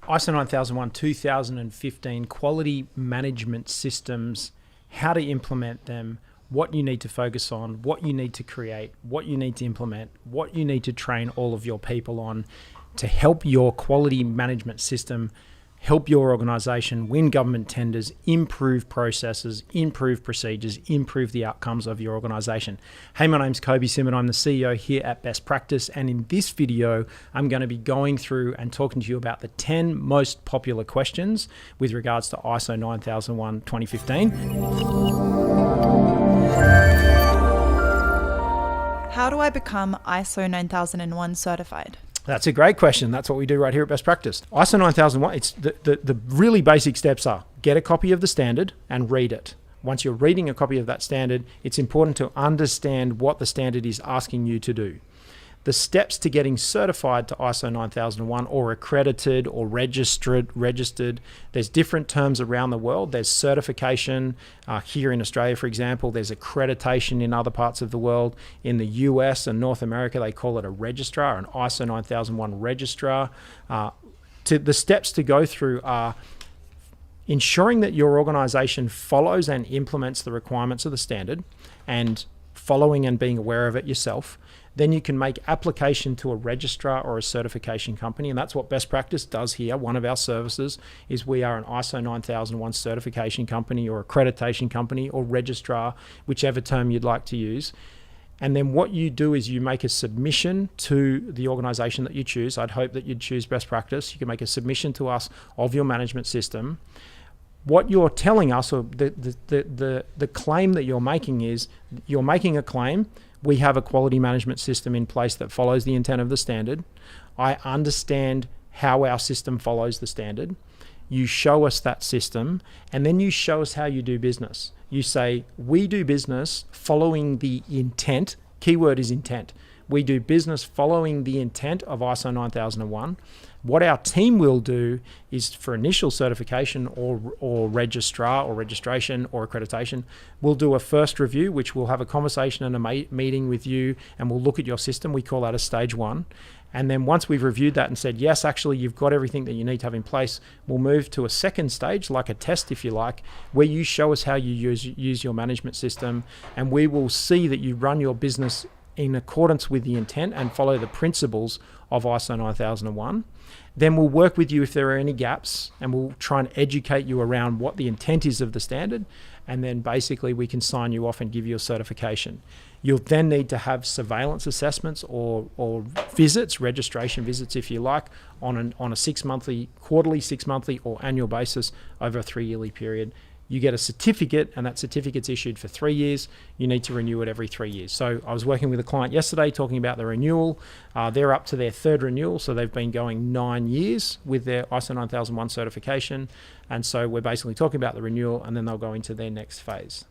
ISO 9001, 2015, quality management systems, how to implement them, what you need to focus on, what you need to create, what you need to implement, what you need to train all of your people on to help your quality management system help your organization win government tenders, improve processes, improve procedures, improve the outcomes of your organization. Hey, my name's Kobi Simmat. I'm the CEO here at Best Practice. And in this video, I'm going to be going through and talking to you about the 10 most popular questions with regards to ISO 9001 2015. How do I become ISO 9001 certified? That's a great question. That's what we do right here at Best Practice. ISO 9001, it's the really basic steps are get a copy of the standard and read it. Once you're reading a copy of that standard, it's important to understand what the standard is asking you to do. The steps to getting certified to ISO 9001 or accredited or registered, there's different terms around the world. There's certification here in Australia, for example. There's accreditation in other parts of the world. In the US and North America, they call it a registrar, an ISO 9001 registrar. The steps to go through are ensuring that your organization follows and implements the requirements of the standard and following and being aware of it yourself. Then you can make application to a registrar or a certification company, and that's what Best Practice does here. One of our services is we are an ISO 9001 certification company or accreditation company or registrar, whichever term you'd like to use. And then what you do is you make a submission to the organization that you choose. I'd hope that you'd choose Best Practice. You can make a submission to us of your management system. What you're telling us, or the claim that you're making is, you're making a claim, we have a quality management system in place that follows the intent of the standard. I understand how our system follows the standard. You show us that system, and then you show us how you do business. You say, we do business following the intent. Keyword is intent. We do business following the intent of ISO 9001. What our team will do is, for initial certification or registrar or registration or accreditation, we'll do a first review, which we'll have a conversation and a meeting with you, and we'll look at your system. We call that a stage one. And then once we've reviewed that and said, yes, actually, you've got everything that you need to have in place, we'll move to a second stage, like a test, if you like, where you show us how you use your management system, and we will see that you run your business in accordance with the intent and follow the principles of ISO 9001. Then we'll work with you if there are any gaps, and we'll try and educate you around what the intent is of the standard. And then basically we can sign you off and give you a certification. You'll then need to have surveillance assessments or visits, registration visits, if you like, on a quarterly, 6 monthly or annual basis over a 3-yearly period. You get a certificate, and that certificate's issued for 3 years. You need to renew it every 3 years. So I was working with a client yesterday talking about the renewal. They're up to their 3rd renewal, so they've been going 9 years with their ISO 9001 certification. And so we're basically talking about the renewal, and then they'll go into their next phase.